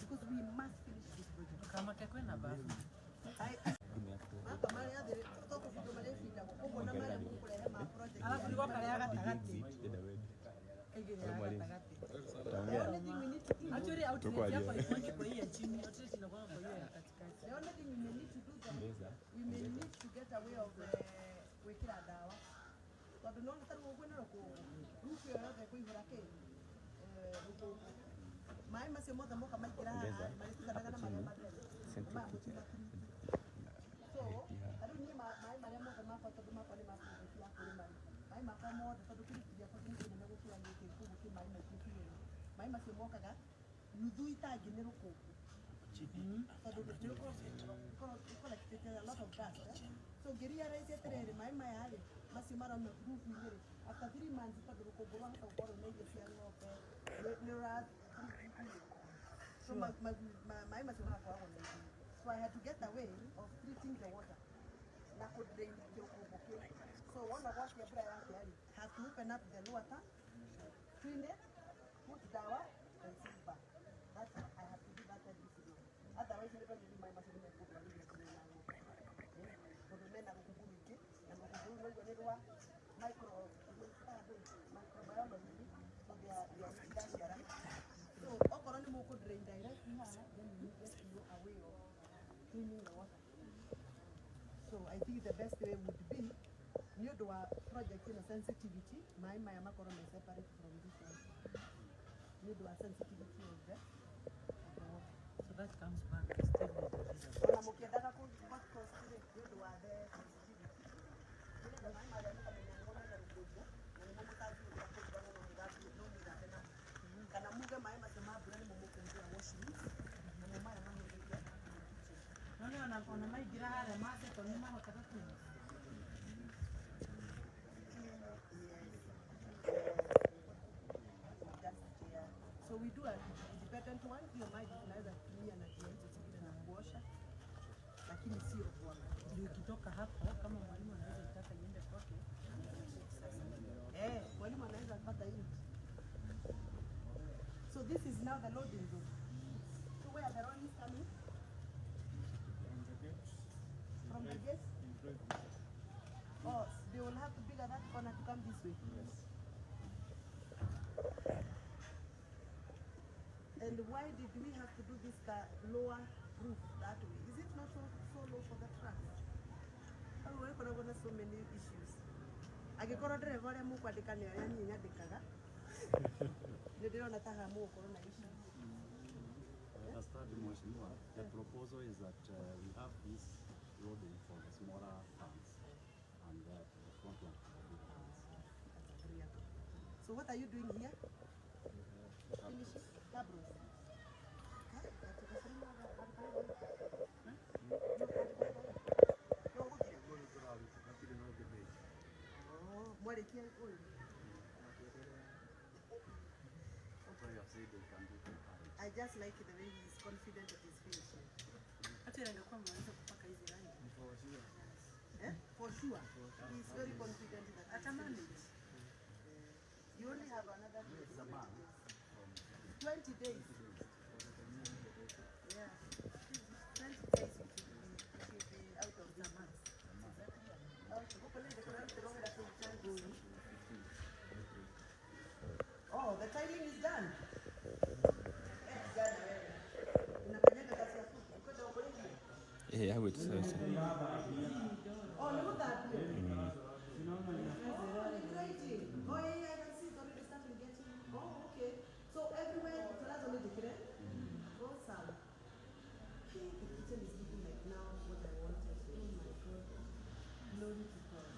because we must finish this project. Kama kekwena bafu. Alafu liko kale gatagati. Actually outlet yako iko kwa hii chini, outlet inakuwa kwa hiyo ya katikati. The only thing we may need to do then, we may need to get away of wekira dawa. But the non taru kwenda ko rufu yote kuivura ke mai mase moda moka mai kira mai tukadagana mai madre. So, adu ni mai mai moka mapa to mapa ni mapa ya kulima. Mai mapa moda to kiri ya kwa nini na go kila ni ke ku mai mai kiri. Mai mase moka ga nudu itaji ni ruko. So a lot of gas. So Geria raise it my area. Masimara on the roof after 3 months for the Rukobola or make a young so my Masimara. So I had to get away of treating the water. So one of what have to open up the water, clean it, put dawa and sit back. That's what I have to do that every day. Otherwise, never do my machine. Microbiology, so they are so all could drain directly, then you get to know away of cleaning the water. So I think the best way would be you do a project in a sensitivity. My macro is separate from this one. You do a sensitivity of that. So that comes back still with the result. So we do a independent one. You might either clean and na kuosha, lakini sio kwa Ndio ukitoka hapo kama mwalimu anaweza kutaka niende kwake. Mwalimu anaweza kupata hii. So this is now the loading zone. So where the road is coming? From the gate? Oh, they will have to bigger that corner to come this way. Yes. And why did we have to do this lower roof that way? Is it not so low for the truck? Oh, we're going to so many issues. I get a driver and move at the canyon and you had the car. They don't have more corona issues. The proposal is that we have this loading for the smaller tanks and the front one for the big tanks. So what are you doing here? Finishing cabros. I just like the way he is confident that he's finishing. For sure. He is very confident that you only have another 20 days. Yeah. 20 days you should be out of the month. Oh, the tiling is done. Yeah, I would say so. Oh, look at that. Oh, yeah, I can see it's already starting getting. Oh, okay. So everywhere, so that's only the kitchen. Oh, Sam. The kitchen is looking like now what I wanted. Oh my God. Glory to God.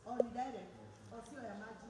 Oh, ni direct. Oh, sio ya maji.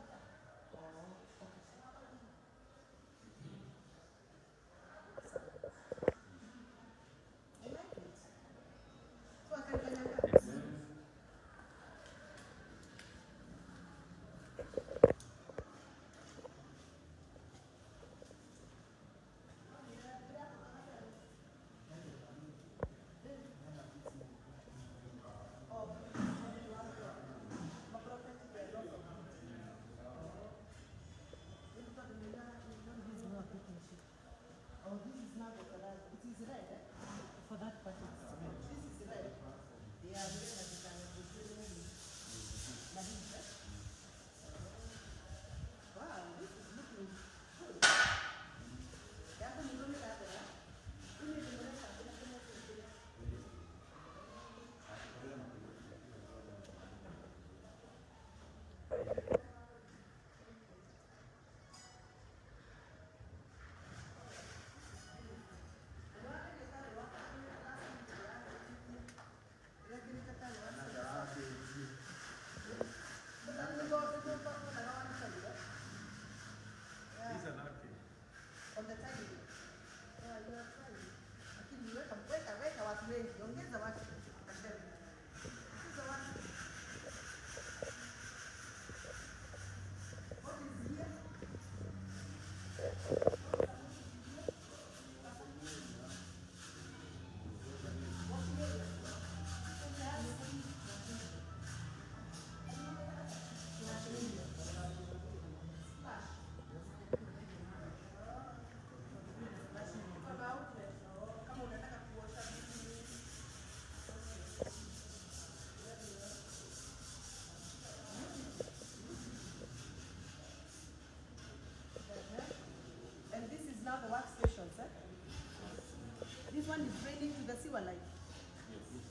sewer line.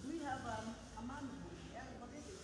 Do we have a man? Yeah, what is it?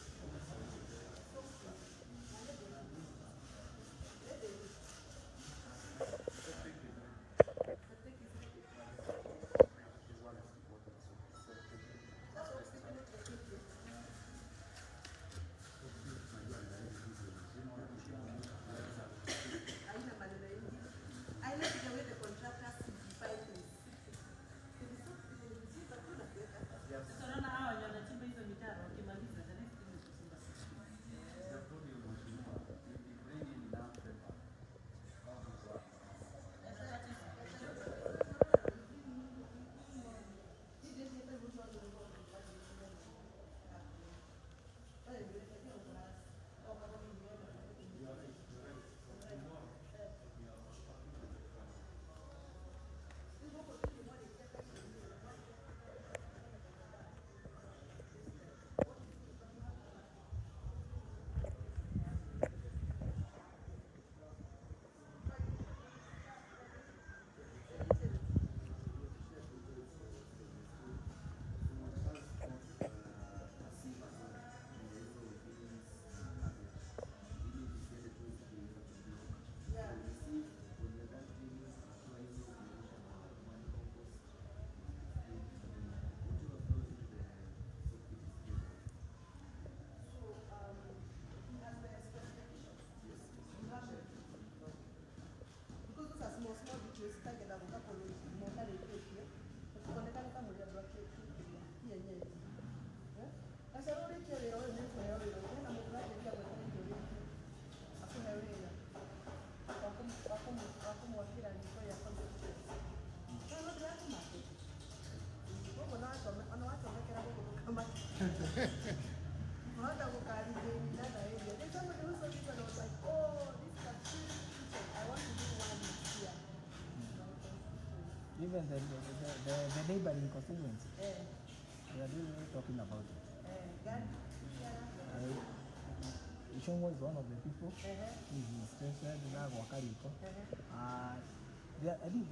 Even the neighboring constituency, they are really talking about it. Ishongo is one of the people who is interested in Wakariko. I think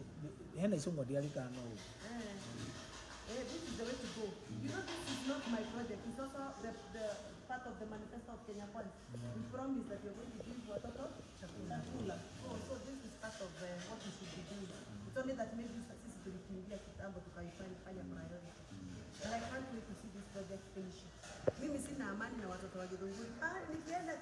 Henna Ishongo, they are know. This is the way to go. You know, this is not my project. It's also the part of the manifesto of Kenya Kwanza. We promise that you're going to give watoto chakula. So this is part of what we should be doing. It's only that maybe sisi tulikimbia kitambo tukaifanya priority. And I can't wait to see this project finish. Mimi sina amani na watoto wa Githunguri. Nikienda